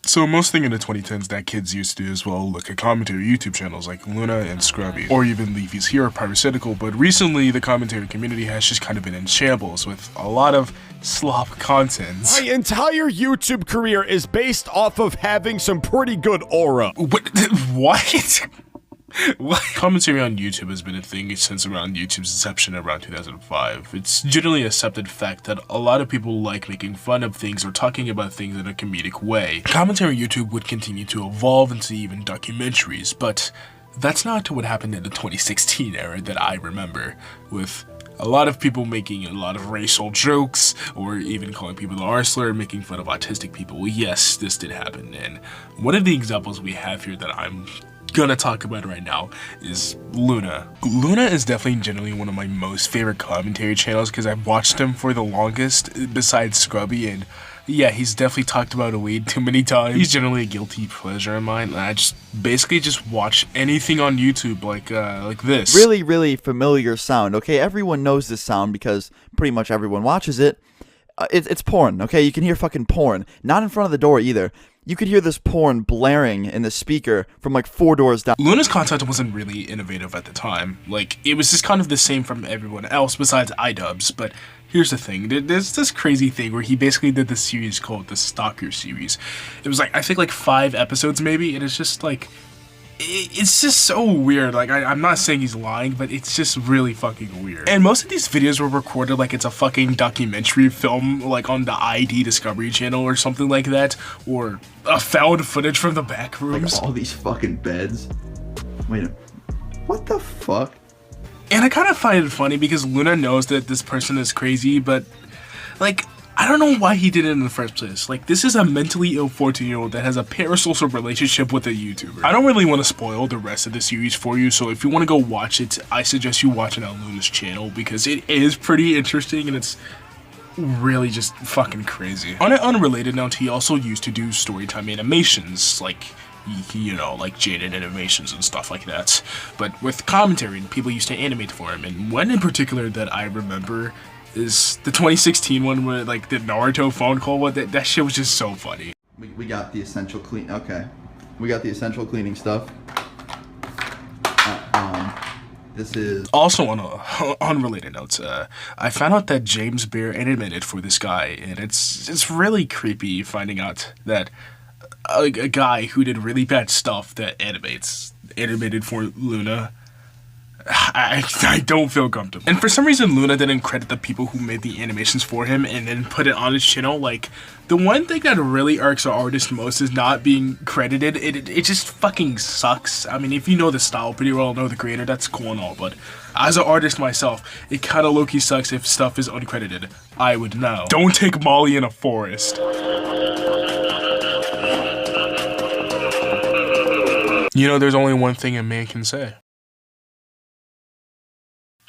So most thing in the 2010s that kids used to do as well look at commentary YouTube channels like Luna and Scrubby, or even Leafyishere or Pyrocynical, but recently the commentary community has just kind of been in shambles with a lot of slop content. My entire YouTube career is based off of having some pretty good aura. What? What? Commentary on YouTube has been a thing since around YouTube's inception around 2005. It's generally accepted fact that a lot of people like making fun of things or talking about things in a comedic way. Commentary on YouTube would continue to evolve into even documentaries, but that's not what happened in the 2016 era that I remember, with a lot of people making a lot of racial jokes, or even calling people the R slur, making fun of autistic people. Well, yes, this did happen, and one of the examples we have here that I'm gonna talk about right now is Luna. Luna is definitely generally one of my most favorite commentary channels because I've watched him for the longest besides Scrubby, and yeah, he's definitely talked about it way too many times. He's generally a guilty pleasure of mine, and I just basically just watch anything on YouTube like this. Really familiar sound, okay? Everyone knows this sound because pretty much everyone watches it. It's porn, okay? You can hear fucking porn. Not in front of the door either. You could hear this porn blaring in the speaker from like 4 doors down. Luna's content wasn't really innovative at the time. Like, it was just kind of the same from everyone else besides idubbz, but here's the thing. There's this crazy thing where he basically did this series called the Stalker series. It was like, I think like 5 episodes maybe, and it's just like, it's just so weird. Like, I'm not saying he's lying, but it's just really fucking weird. And most of these videos were recorded like it's a fucking documentary film, like on the ID Discovery Channel or something like that, or a found footage from the back rooms. Like all these fucking beds. Wait a minute. What the fuck? And I kind of find it funny because Luna knows that this person is crazy, but like, I don't know why he did it in the first place. Like, this is a mentally ill 14-year-old that has a parasocial relationship with a YouTuber. I don't really want to spoil the rest of the series for you, so if you want to go watch it, I suggest you watch it on Luna's channel because it is pretty interesting and it's really just fucking crazy. On an unrelated note, he also used to do Storytime animations, like, you know, like Jaded animations and stuff like that. But with commentary, people used to animate for him, and one in particular that I remember is the 2016 one where like the Naruto phone call. That shit was just so funny. We got the essential clean. Okay, we got the essential cleaning stuff. This is also on a unrelated note. I found out that James Bear animated for this guy, and it's really creepy finding out that a guy who did really bad stuff that animated for Luna. I don't feel comfortable. And for some reason, Luna didn't credit the people who made the animations for him and then put it on his channel. Like, the one thing that really irks an artist most is not being credited. It just fucking sucks. I mean, if you know the style pretty well, know the creator, that's cool and all, but as an artist myself, it kinda low-key sucks if stuff is uncredited. I would know. Don't take Molly in a forest. You know, there's only one thing a man can say.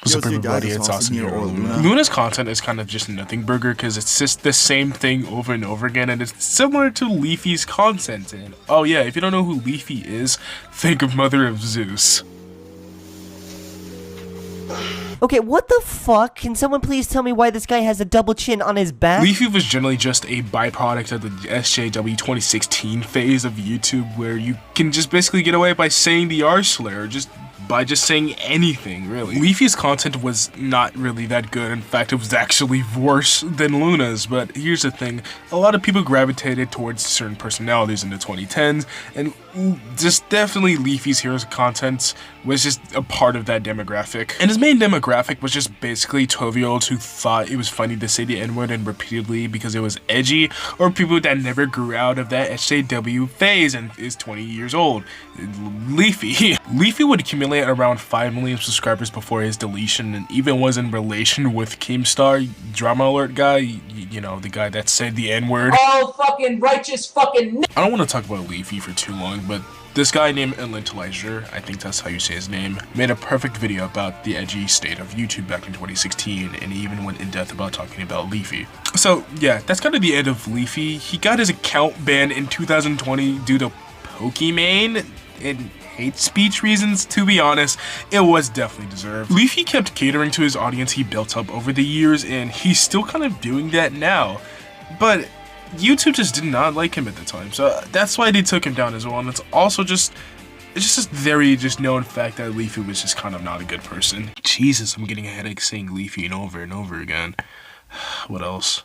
What's up, everybody? It's Austin here, or Luna. Luna's content is kind of just a nothing burger because it's just the same thing over and over again, and it's similar to Leafy's content. And oh yeah, if you don't know who Leafy is, think of Mother of Zeus. Okay, what the fuck? Can someone please tell me why this guy has a double chin on his back? Leafy was generally just a byproduct of the SJW 2016 phase of YouTube, where you can just basically get away by saying the R slur, by just saying anything, really. Leafy's content was not really that good. In fact, it was actually worse than Luna's, but here's the thing. A lot of people gravitated towards certain personalities in the 2010s, and just definitely Leafyishere's content was just a part of that demographic. And his main demographic was just basically 12-year-olds who thought it was funny to say the N-word and repeatedly because it was edgy, or people that never grew out of that SJW phase and is 20 years old. Leafy. Leafy would accumulate around 5 million subscribers before his deletion, and even was in relation with Keemstar, Drama Alert guy, you know, the guy that said the N-word. Oh, fucking righteous fucking. I don't want to talk about Leafy for too long, but this guy named Leafyishere, I think that's how you say his name, made a perfect video about the edgy state of YouTube back in 2016, and he even went in depth about talking about Leafy. So yeah, that's kind of the end of Leafy. He got his account banned in 2020 due to Pokemon and hate speech reasons. To be honest, it was definitely deserved. Leafy kept catering to his audience he built up over the years, and he's still kind of doing that now. But YouTube just did not like him at the time, so that's why they took him down as well. And it's also just a very known fact that Leafy was just kind of not a good person. Jesus, I'm getting a headache saying Leafy and over again. What else?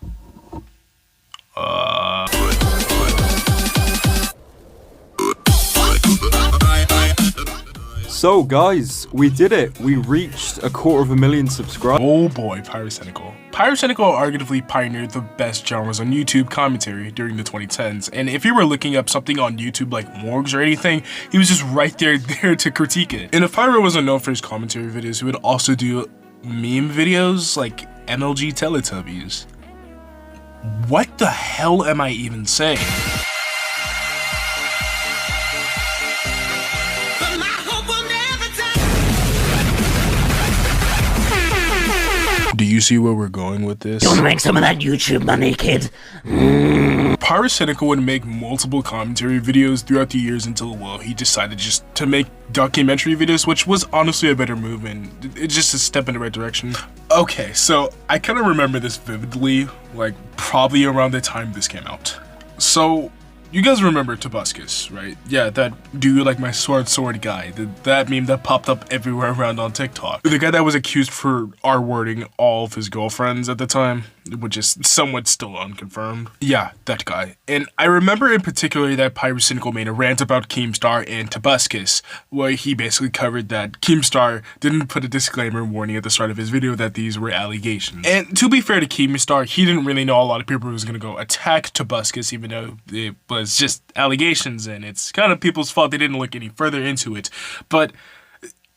So guys, we did it. We reached 250,000 subscribers. Oh boy, Pyrocynical. Pyrocynical arguably pioneered the best genres on YouTube commentary during the 2010s, and if you were looking up something on YouTube like Morgs or anything, he was just right there to critique it. And if Pyro wasn't known for his commentary videos, he would also do meme videos like MLG Teletubbies. What the hell am I even saying? Do you see where we're going with this? You wanna make some of that YouTube money, kid? Pyrocynical would make multiple commentary videos throughout the years until, well, he decided just to make documentary videos, which was honestly a better move, and it's just a step in the right direction. Okay, so I kind of remember this vividly, like probably around the time this came out. So, you guys remember Tobuscus, right? Yeah, that dude like my sword guy, that meme that popped up everywhere around on TikTok. The guy that was accused for R-wording all of his girlfriends at the time, which is somewhat still unconfirmed. Yeah, that guy. And I remember in particular that Pyrocynical made a rant about Keemstar and Tobuscus, where he basically covered that Keemstar didn't put a disclaimer warning at the start of his video that these were allegations. And to be fair to Keemstar, he didn't really know a lot of people was gonna go attack Tobuscus, even though it was just allegations, and it's kind of people's fault they didn't look any further into it. But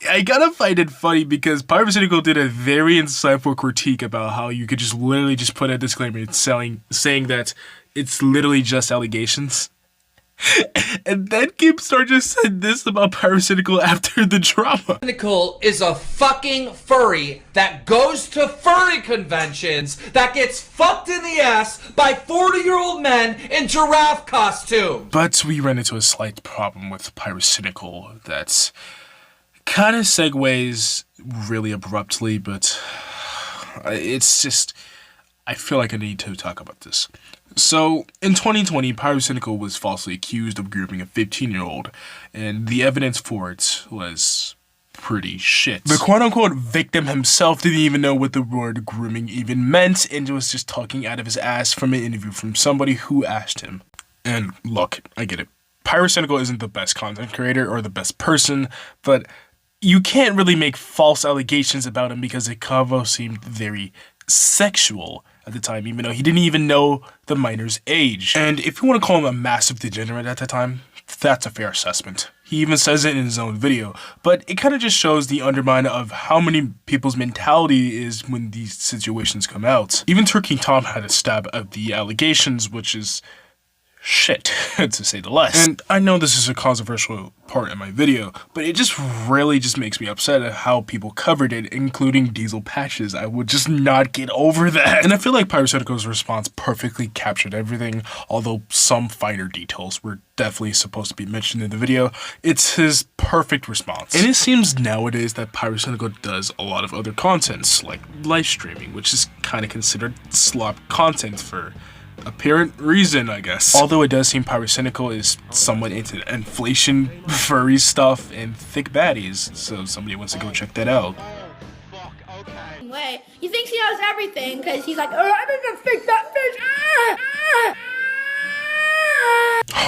I gotta find it funny because Pyrocynical did a very insightful critique about how you could just literally just put a disclaimer saying that it's literally just allegations. And then Keemstar just said this about Pyrocynical after the drama. Pyrocynical is a fucking furry that goes to furry conventions that gets fucked in the ass by 40-year-old men in giraffe costume. But we ran into a slight problem with Pyrocynical that's kind of segues really abruptly, but it's just, I feel like I need to talk about this. So, in 2020, Pyrocynical was falsely accused of grooming a 15-year-old, and the evidence for it was pretty shit. The quote-unquote victim himself didn't even know what the word grooming even meant, and was just talking out of his ass from an interview from somebody who asked him. And look, I get it. Pyrocynical isn't the best content creator or the best person, but you can't really make false allegations about him because the convo seemed very sexual at the time, even though he didn't even know the minor's age. And if you want to call him a massive degenerate at the time, that's a fair assessment. He even says it in his own video, but it kind of just shows the undermine of how many people's mentality is when these situations come out. Even Turkey Tom had a stab at the allegations, which is shit, to say the least. And I know this is a controversial part in my video, but it just really just makes me upset at how people covered it, including Diesel Patches. I would just not get over that. And I feel like Pyrocynical's response perfectly captured everything, although some finer details were definitely supposed to be mentioned in the video. It's his perfect response. And it seems nowadays that Pyrocynical does a lot of other contents, like live streaming, which is kind of considered slop content for apparent reason, I guess. Although it does seem Pyrocynical is somewhat into inflation, furry stuff, and thick baddies, so somebody wants to go check that out. Way. He thinks he knows everything because he's like, oh, I'm gonna fix that fish.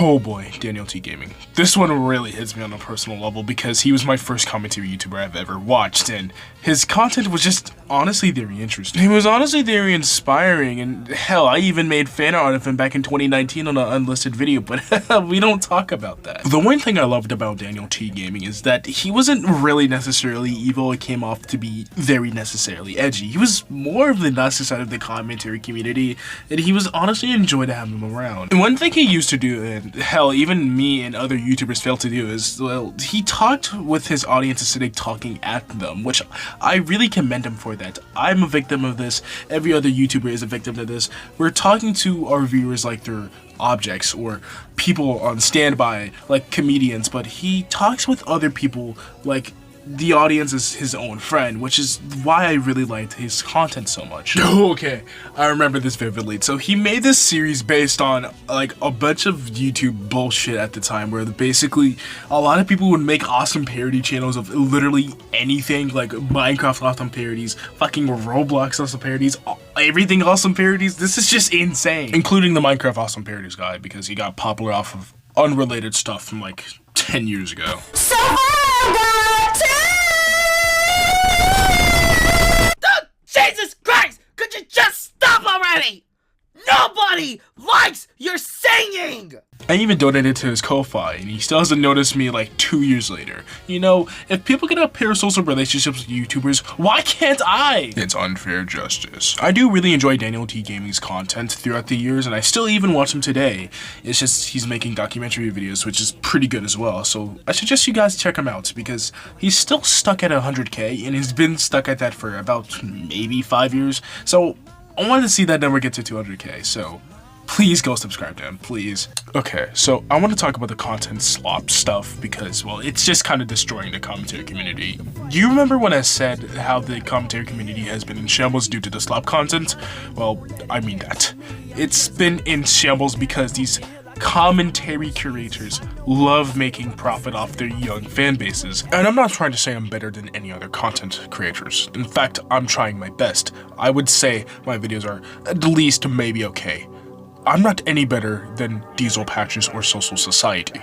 Oh boy, Daniel T Gaming. This one really hits me on a personal level because he was my first commentary YouTuber I've ever watched, and his content was just honestly very interesting. He was honestly very inspiring, and hell, I even made fan art of him back in 2019 on an unlisted video, but we don't talk about that. The one thing I loved about Daniel T Gaming is that he wasn't really necessarily evil. It came off to be very necessarily edgy. He was more of the nicer side of the commentary community, and he was honestly enjoyed to have him around. And one thing he used to do, and hell, even me and other YouTubers failed to do, is, well, he talked with his audience instead of talking at them, which I really commend him for that. I'm a victim of this. Every other YouTuber is a victim of this. We're talking to our viewers like they're objects or people on standby, like comedians, but he talks with other people like the audience is his own friend, which is why I really liked his content so much. Okay, I remember this vividly. So he made this series based on like a bunch of YouTube bullshit at the time, where basically a lot of people would make awesome parody channels of literally anything, like Minecraft awesome parodies, fucking Roblox awesome parodies, everything awesome parodies. This is just insane, including the Minecraft awesome parodies guy, because he got popular off of unrelated stuff from like 10 years ago. So I got Jesus Christ! Could you just stop already? Nobody likes your singing! I even donated to his Ko-Fi, and he still hasn't noticed me like 2 years later. You know, if people can have parasocial relationships with YouTubers, why can't I? It's unfair justice. I do really enjoy Daniel T. Gaming's content throughout the years, and I still even watch him today. It's just he's making documentary videos, which is pretty good as well, so I suggest you guys check him out, because he's still stuck at 100K, and he's been stuck at that for about maybe 5 years, so I wanted to see that number get to 200K, so please go subscribe to him, please. Okay, so I want to talk about the content slop stuff because, well, it's just kind of destroying the commentary community. Do you remember when I said how the commentary community has been in shambles due to the slop content? Well, I mean that. It's been in shambles because these commentary curators love making profit off their young fan bases. And I'm not trying to say I'm better than any other content creators. In fact, I'm trying my best. I would say my videos are at least maybe okay. I'm not any better than Diesel Patches or Social Society.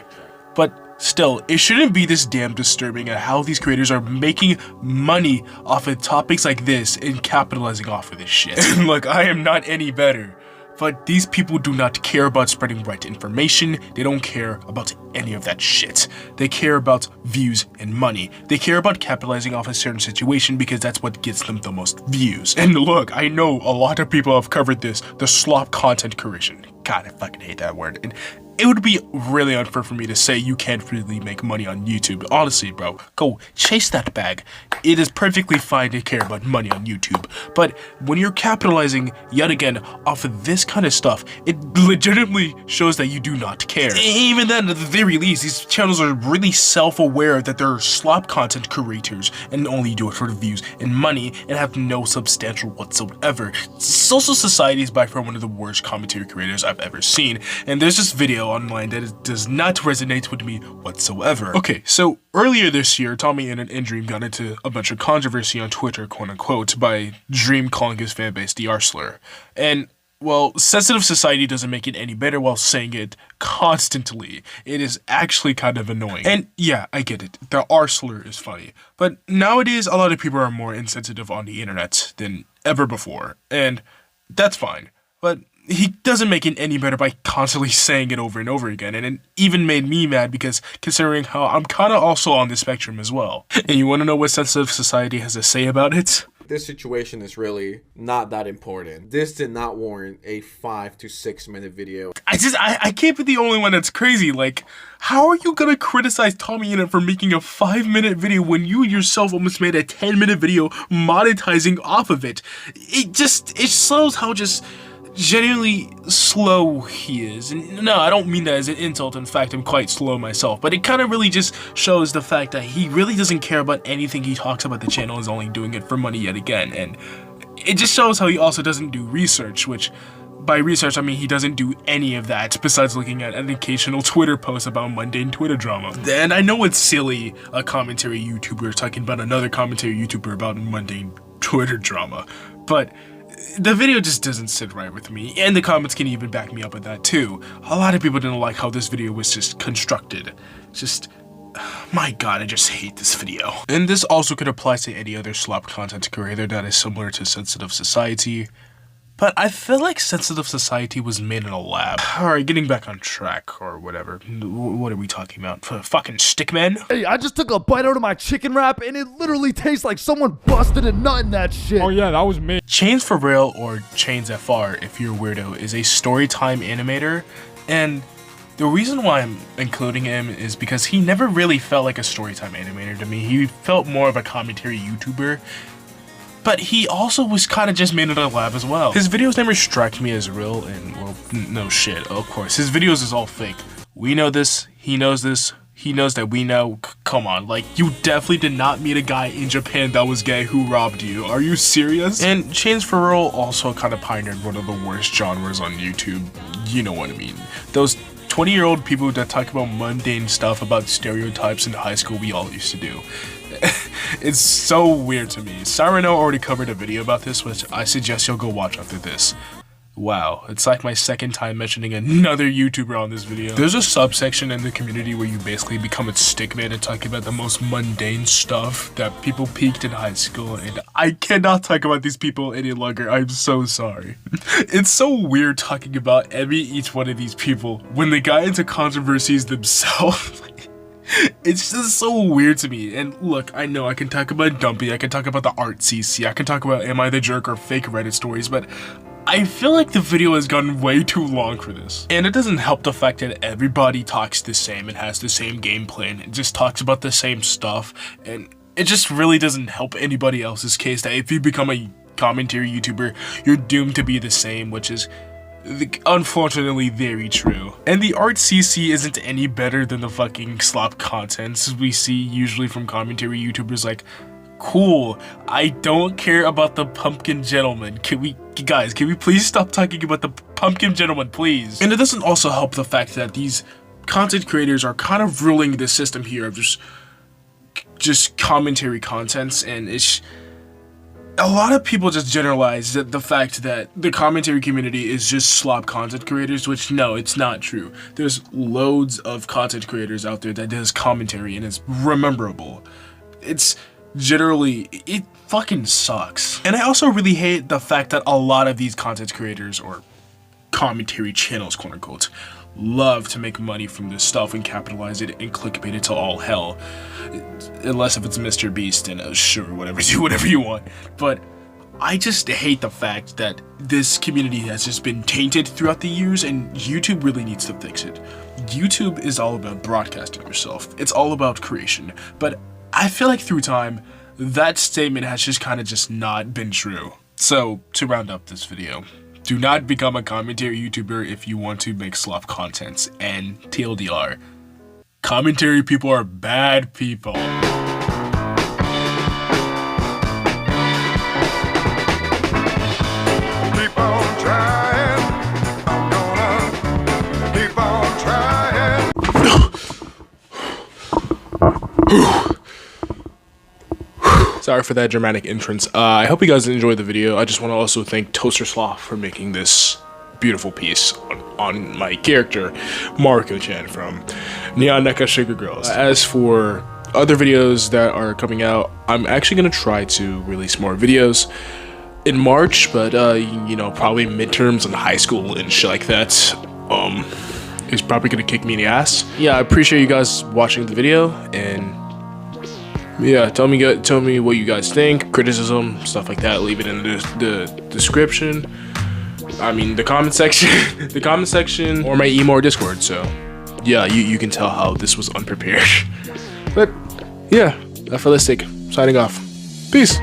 But still, it shouldn't be this damn disturbing at how these creators are making money off of topics like this and capitalizing off of this shit. Look, I am not any better. But these people do not care about spreading right information. They don't care about any of that shit. They care about views and money. They care about capitalizing off a certain situation because that's what gets them the most views. And look, I know a lot of people have covered this, the slop content curation. God, I fucking hate that word. And it would be really unfair for me to say you can't really make money on YouTube. Honestly, bro, go chase that bag. It is perfectly fine to care about money on YouTube. But when you're capitalizing, yet again, off of this kind of stuff, it legitimately shows that you do not care. Even then, at the very least, these channels are really self-aware that they're slop content curators and only do it for the views and money and have no substantial whatsoever. Social Society is by far one of the worst commentary creators I've ever seen, and there's this video online that does not resonate with me whatsoever. Okay, so earlier this year, Tommy and Dream got into a bunch of controversy on Twitter, quote unquote, by Dream calling his fanbase the R-slur. And, well, Sensitive Society doesn't make it any better while saying it constantly. It is actually kind of annoying. And yeah, I get it, the R-slur is funny. But nowadays, a lot of people are more insensitive on the internet than ever before. And that's fine. But he doesn't make it any better by constantly saying it over and over again, and it even made me mad because considering how I'm kind of also on the spectrum as well. And you want to know what Sensitive Society has to say about it? This situation is really not that important. This did not warrant a 5 to 6 minute video. I can't be the only one that's crazy. Like, how are you gonna criticize Tommy Innit for making a 5-minute video when you yourself almost made a 10-minute video monetizing off of it? It shows how just genuinely slow he is. And no, I don't mean that as an insult. In fact, I'm quite slow myself, but it kind of really just shows the fact that he really doesn't care about anything he talks about. The channel is only doing it for money yet again, and it just shows how he also doesn't do research, which by research I mean he doesn't do any of that besides looking at an occasional Twitter post about mundane Twitter drama. And I know it's silly, a commentary YouTuber talking about another commentary YouTuber about mundane Twitter drama, but the video just doesn't sit right with me, and the comments can even back me up with that too. A lot of people didn't like how this video was just constructed. Just, my god, I just hate this video. And this also could apply to any other slop content creator that is similar to Sensitive Society. But I feel like Sensitive Society was made in a lab. Alright, getting back on track, or whatever. What are we talking about? Fucking stickman? Hey, I just took a bite out of my chicken wrap and it literally tastes like someone busted a nut in that shit. Oh yeah, that was me. Chainsfr, or Chainsfr if you're a weirdo, is a Storytime animator, and the reason why I'm including him is because he never really felt like a Storytime animator to me. He felt more of a commentary YouTuber. But he also was kind of just made in a lab as well. His videos never struck me as real, and well, no shit, of course. His videos is all fake. We know this, he knows this, he knows that we know. Come on, like, you definitely did not meet a guy in Japan that was gay who robbed you. Are you serious? And Chainsfr also kind of pioneered one of the worst genres on YouTube. You know what I mean. Those 20-year-old people that talk about mundane stuff about stereotypes in high school we all used to do. It's so weird to me. Sournale already covered a video about this, which I suggest you'll go watch after this. Wow, it's like my second time mentioning another YouTuber on this video. There's a subsection in the community where you basically become a stickman and talk about the most mundane stuff that people peaked in high school, and I cannot talk about these people any longer. I'm so sorry. It's so weird talking about each one of these people when they got into controversies themselves. It's just so weird to me. And look, I know I can talk about Dumpy, I can talk about the Art CC, I can talk about Am I the Jerk or fake Reddit stories, but I feel like the video has gotten way too long for this. And it doesn't help the fact that everybody talks the same and has the same game plan and just talks about the same stuff, and it just really doesn't help anybody else's case that if you become a commentary YouTuber, you're doomed to be the same, which is unfortunately very true. And the Art CC isn't any better than the fucking slop content we see usually from commentary YouTubers. Like, cool, I don't care about the pumpkin gentleman. Can we please stop talking about the pumpkin gentleman, please? And it doesn't also help the fact that these content creators are kind of ruling the system here of just commentary contents, and it's a lot of people just generalize the fact that the commentary community is just slop content creators, which no, it's not true. There's loads of content creators out there that does commentary and it's rememberable. It's generally, it fucking sucks. And I also really hate the fact that a lot of these content creators, or commentary channels, quote unquote, love to make money from this stuff and capitalize it and clickbait it to all hell. Unless if it's Mr. Beast, and sure, whatever, do whatever you want. But I just hate the fact that this community has just been tainted throughout the years, and YouTube really needs to fix it. YouTube is all about broadcasting yourself. It's all about creation. But I feel like through time, that statement has just kind of just not been true. So, to round up this video, do not become a commentary YouTuber if you want to make slop content. And TLDR, commentary people are bad people. Keep on trying. I'm gonna keep on trying. Sorry for that dramatic entrance. I hope you guys enjoyed the video. I just want to also thank Toaster Sloth for making this beautiful piece on my character, Marco-chan from Neon Neka Sugar Girls. As for other videos that are coming out, I'm actually going to try to release more videos in March, but you know, probably midterms in high school and shit like that is probably going to kick me in the ass. Yeah, I appreciate you guys watching the video, and yeah, tell me what you guys think, criticism, stuff like that. Leave it in the description. I mean, the comment section, or my email or Discord. So yeah, you can tell how this was unprepared. But yeah, Afrolistic signing off. Peace.